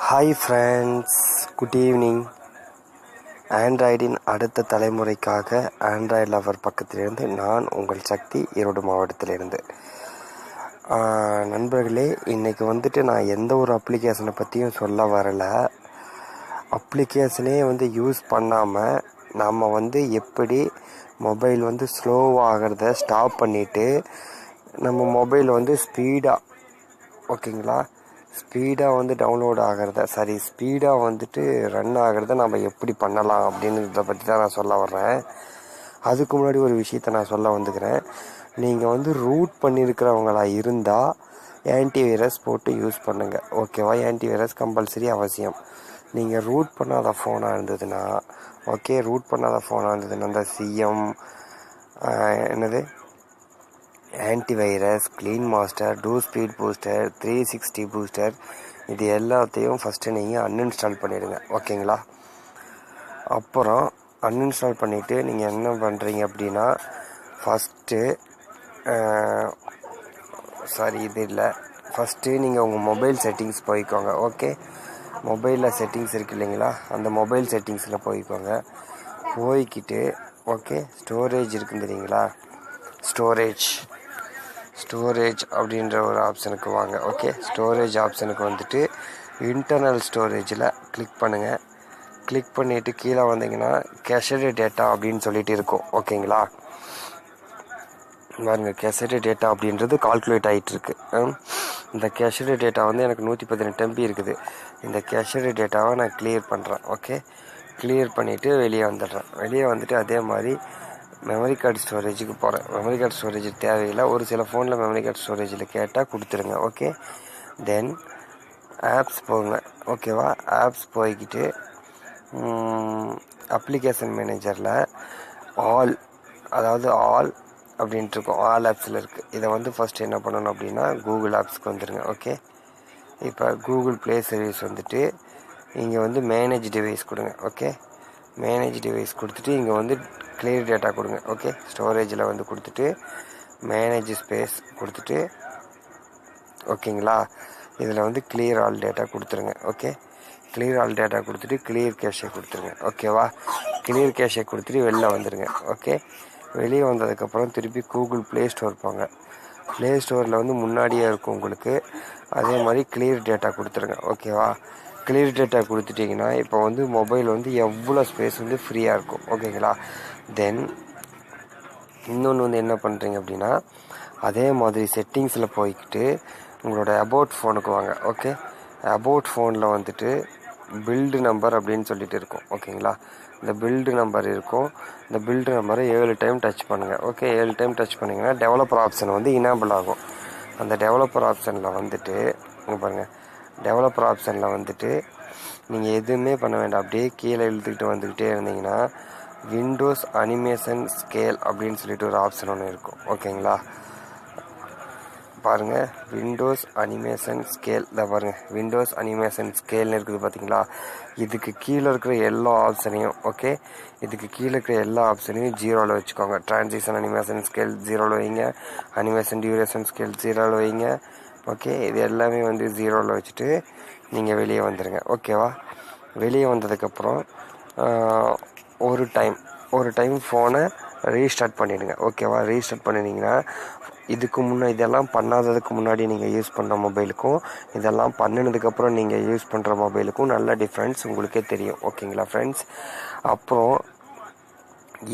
Hi friends, good evening. ஆண்ட்ராய்டின் அடுத்த தலைமுறைக்காக ஆண்ட்ராய்டு லவர் பக்கத்திலிருந்து நான் உங்கள் சக்தி, ஈரோடு மாவட்டத்திலிருந்து. நண்பர்களே, இன்றைக்கி வந்துட்டு நான் எந்த ஒரு அப்ளிகேஷனை பற்றியும் சொல்ல வரலை. அப்ளிகேஷனே யூஸ் பண்ணாமல் நாம் எப்படி மொபைல் ஸ்லோவாகிறத ஸ்டாப் பண்ணிவிட்டு நம்ம மொபைல் ஸ்பீடாக ஓகேங்களா ஸ்பீடாக டவுன்லோட் ஆகிறத ஸ்பீடாக ரன் ஆகிறத நம்ம எப்படி பண்ணலாம் அப்படின்றத பற்றி தான் நான் சொல்ல வர்றேன். அதுக்கு முன்னாடி ஒரு விஷயத்த நான் சொல்ல வந்துக்கிறேன். நீங்கள் ரூட் பண்ணியிருக்கிறவங்களா இருந்தால் ஆன்டிவைரஸ் போட்டு யூஸ் பண்ணுங்கள், ஓகேவா? ஆன்டிவைரஸ் கம்பல்சரி அவசியம். நீங்கள் ரூட் பண்ணாத ஃபோனாக இருந்ததுன்னா அந்த CM antivirus, clean master, DU speed booster, 360 booster, இது எல்லாத்தையும் ஃபஸ்ட்டு நீங்கள் அன்இன்ஸ்டால் பண்ணிவிடுங்க, ஓகேங்களா? அப்புறம் அன்இன்ஸ்டால் பண்ணிவிட்டு நீங்கள் என்ன பண்ணுறீங்க அப்படின்னா, ஃபஸ்ட்டு நீங்கள் உங்கள் மொபைல் செட்டிங்ஸ் போய்க்கோங்க. ஓகே, மொபைலில் செட்டிங்ஸ் இருக்குது இல்லைங்களா, அந்த மொபைல் செட்டிங்ஸில் போய்க்கிட்டு ஓகே, ஸ்டோரேஜ் இருக்குன்னு தெரியுங்களா, ஸ்டோரேஜ் அப்படின்ற ஒரு ஆப்ஷனுக்கு வாங்க. ஓகே, ஸ்டோரேஜ் ஆப்ஷனுக்கு இன்டர்னல் ஸ்டோரேஜில் கிளிக் பண்ணுங்கள். கிளிக் பண்ணிவிட்டு கீழே வந்தீங்கன்னா கேஷடு டேட்டா அப்படின்னு சொல்லிட்டு இருக்கும், ஓகேங்களா? பாருங்கள், கேஷடு டேட்டா அப்படின்றது கால்குலேட் ஆகிட்டுருக்கு. இந்த கேஷடு டேட்டா எனக்கு 118 MB இருக்குது. இந்த கேஷடு டேட்டாவை நான் கிளியர் பண்ணுறேன். ஓகே, கிளியர் பண்ணிவிட்டு வெளியே வந்துட்டு அதே மாதிரி மெமரி கார்டு ஸ்டோரேஜுக்கு போகிறேன். மெமரி கார்டு ஸ்டோரேஜ் தேவையில்லை, ஒரு சில ஃபோனில் மெமரி கார்டு ஸ்டோரேஜில் கேட்டால் கொடுத்துருங்க. ஓகே, தென் ஆப்ஸ் போங்க, ஓகேவா? ஆப்ஸ் போய்கிட்டு அப்ளிகேஷன் மேனேஜரில் ஆல் அப்படின்ட்டு இருக்கும், ஆல் ஆப்ஸில் இருக்குது. இதை ஃபஸ்ட்டு என்ன பண்ணணும் அப்படின்னா கூகுள் ஆப்ஸ்க்கு வந்துடுங்க. ஓகே, இப்போ கூகுள் ப்ளே சர்வீஸ் இங்கே மேனேஜ் டிவைஸ் கொடுங்க. ஓகே, மேனேஜ் டிவைஸ் கொடுத்துட்டு இங்கே கிளியர் டேட்டா கொடுங்க. ஓகே, ஸ்டோரேஜில் கொடுத்துட்டு மேனேஜ் ஸ்பேஸ் கொடுத்துட்டு ஓகேங்களா, இதில் கிளியர் ஆல் டேட்டா கொடுத்துருங்க. ஓகே, கிளியர் ஆல் டேட்டா கொடுத்துட்டு கிளியர் கேஷை கொடுத்துருங்க, ஓகேவா? கிளியர் கேஷை கொடுத்துட்டு வெளில வந்துடுங்க. ஓகே, வெளியே வந்ததுக்கப்புறம் திருப்பி கூகுள் ப்ளே ஸ்டோர் போங்க. ப்ளே ஸ்டோரில் முன்னாடியே இருக்கும் உங்களுக்கு. அதே மாதிரி கிளியர் டேட்டா கொடுத்துருங்க, ஓகேவா? கிளியர் டேட்டா கொடுத்துட்டிங்கன்னா இப்போ மொபைல் எவ்வளோ ஸ்பேஸ் ஃப்ரீயாக இருக்கும், ஓகேங்களா? தென் இன்னொன்று என்ன பண்ணுறீங்க அப்படின்னா, அதே மாதிரி செட்டிங்ஸில் போய்கிட்டு உங்களோட அபவுட் ஃபோனுக்கு வாங்க. ஓகே, அபவுட் ஃபோனில் பில்டு நம்பர் அப்படின்னு சொல்லிட்டு இருக்கும், ஓகேங்களா? இந்த பில்டு நம்பர் இருக்கும். இந்த பில்டு நம்பரை 7 டைம் டச் பண்ணுங்கள். ஓகே, 7 டைம் டச் பண்ணிங்கன்னா டெவலப்பர் ஆப்ஷன் இனேபிள் ஆகும். அந்த டெவலப்பர் ஆப்ஷனில் இங்கே பாருங்கள், டெவலப்பர் ஆப்ஷனில் நீங்கள் எதுவுமே பண்ண வேண்டாம், அப்படியே கீழே இழுத்துக்கிட்டு வந்துக்கிட்டே இருந்தீங்கன்னா விண்டோஸ் அனிமேஷன் ஸ்கேல் அப்படின்னு சொல்லிட்டு ஒரு ஆப்ஷன் ஒன்று இருக்கும், ஓகேங்களா? பாருங்கள், விண்டோஸ் அனிமேஷன் ஸ்கேல் பாருங்கள், விண்டோஸ் அனிமேஷன் ஸ்கேல்னு இருக்குது, பார்த்தீங்களா? இதுக்கு கீழே இருக்கிற எல்லா ஆப்ஷனையும் இதுக்கு கீழே இருக்கிற எல்லா ஆப்ஷனையும் 0ல் வச்சுக்கோங்க. ட்ரான்சிஷன் அனிமேஷன் ஸ்கேல் 0ல் வைங்க, அனிமேஷன் டியூரேஷன் ஸ்கேல் 0ல் வைங்க. ஓகே, இது எல்லாமே 0ல் வச்சுட்டு நீங்கள் வெளியே வந்துடுங்க, ஓகேவா? வெளியே வந்ததுக்கப்புறம் ஒரு டைம் ஃபோனை ரீஸ்டார்ட் பண்ணிவிடுங்க, ஓகேவா? ரீஸ்டார்ட் பண்ணினீங்கன்னா இதெல்லாம் பண்ணாததுக்கு முன்னாடி நீங்கள் யூஸ் பண்ணுற மொபைலுக்கும் இதெல்லாம் பண்ணினதுக்கப்புறம் நீங்கள் யூஸ் பண்ணுற மொபைலுக்கும் நல்ல டிஃப்ரென்ஸ் உங்களுக்கே தெரியும், ஓகேங்களா ஃப்ரெண்ட்ஸ்? அப்புறம்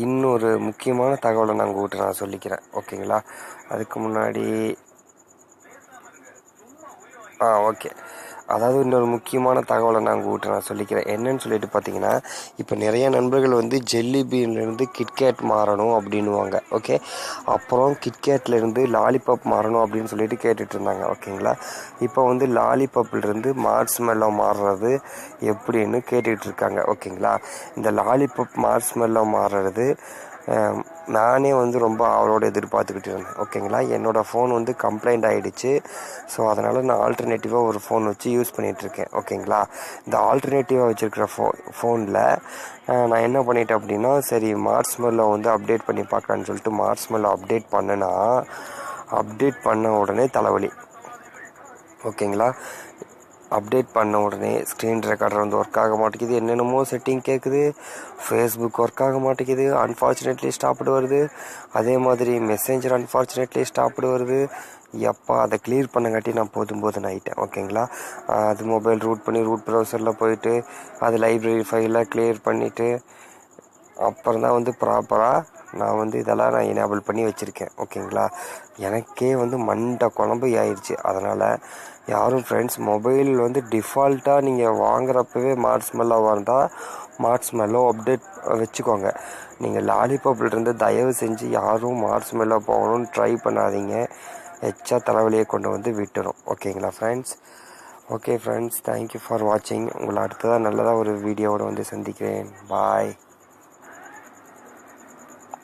இன்னொரு முக்கியமான தகவலை நான் சொல்லிக்கிறேன், ஓகேங்களா? அதுக்கு முன்னாடி ஓகே, அதாவது இன்னொரு முக்கியமான தகவலை நான் சொல்லிக்கிறேன். என்னன்னு சொல்லிட்டு பார்த்தீங்கன்னா, இப்போ நிறைய நண்பர்கள் ஜெல்லிபீன்லேருந்து கிட்கேட் மாறணும் அப்படின்வாங்க. ஓகே, அப்புறம் கிட்கேட்லேருந்து லாலிபாப் மாறணும் அப்படின்னு சொல்லிட்டு கேட்டுட்டு இருந்தாங்க, ஓகேங்களா? இப்போ லாலிபாப்லேருந்து மார்ஷ்மெல்லோ மாறுறது எப்படின்னு கேட்டுக்கிட்டு இருக்காங்க, ஓகேங்களா? இந்த லாலிபாப் மார்ஷ்மெல்லோ மாறுறது நானே ரொம்ப அவளோட எதிர்பார்த்துக்கிட்டு இருந்தேன், ஓகேங்களா? என்னோடய ஃபோன் கம்ப்ளைண்ட் ஆகிடுச்சு. ஸோ அதனால் நான் ஆல்டர்னேட்டிவாக ஒரு ஃபோன் வச்சு யூஸ் பண்ணிகிட்ருக்கேன், ஓகேங்களா? இந்த ஆல்டர்னேட்டிவாக வச்சுருக்கிற ஃபோனில் நான் என்ன பண்ணிட்டேன் அப்படின்னா, சரி மார்ஷ்மெல்லோ அப்டேட் பண்ணி பார்க்கலான்னு சொல்லிட்டு மார்ஷ்மெல்லோ அப்டேட் பண்ண உடனே தலைவலி, ஓகேங்களா? அப்டேட் பண்ண உடனே ஸ்க்ரீன் ரெக்கார்டர் வந்து ஒர்க் ஆக மாட்டேங்குது, என்னென்னமோ செட்டிங் கேட்குது, ஃபேஸ்புக் ஒர்க் ஆக மாட்டேங்குது, அன்ஃபார்ச்சுனேட்லி ஸ்டாப்டு வருது, அதே மாதிரி மெசேஞ்சர் அன்ஃபார்ச்சுனேட்லி ஸ்டாப்டு வருது. எப்போ அதை கிளியர் பண்ணங்காட்டி நான் போதும் ஆகிட்டேன். ஓகேங்களா, அது மொபைல் ரூட் பண்ணி ரூட் ப்ரௌசரில் போயிட்டு அது லைப்ரரி ஃபைலாக கிளியர் பண்ணிவிட்டு அப்புறம் தான் வந்து ப்ராப்பராக நான் வந்து இதெல்லாம் நான் எனேபிள் பண்ணி வச்சுருக்கேன். ஓகேங்களா, எனக்கே வந்து மண்டை குழம்பு ஆயிடுச்சு. அதனால் யாரும் ஃப்ரெண்ட்ஸ் மொபைல் வந்து டிஃபால்ட்டாக நீங்கள் வாங்குறப்பவே மார்ஷ்மெல்லோவாக இருந்தால் மார்ஷ்மெல்லோ அப்டேட் வச்சுக்கோங்க. நீங்கள் லாலிபாப்லேருந்து தயவு செஞ்சு யாரும் மார்ஷ்மெல்லோ போகணும்னு ட்ரை பண்ணாதீங்க, எச்சா தலைவலியை கொண்டு வந்து விட்டுரும். ஓகேங்களா friends? Okay friends, thank you for வாட்சிங். உங்களை அடுத்ததாக நல்லதாக ஒரு வீடியோவோட வந்து சந்திக்கிறேன். பாய்.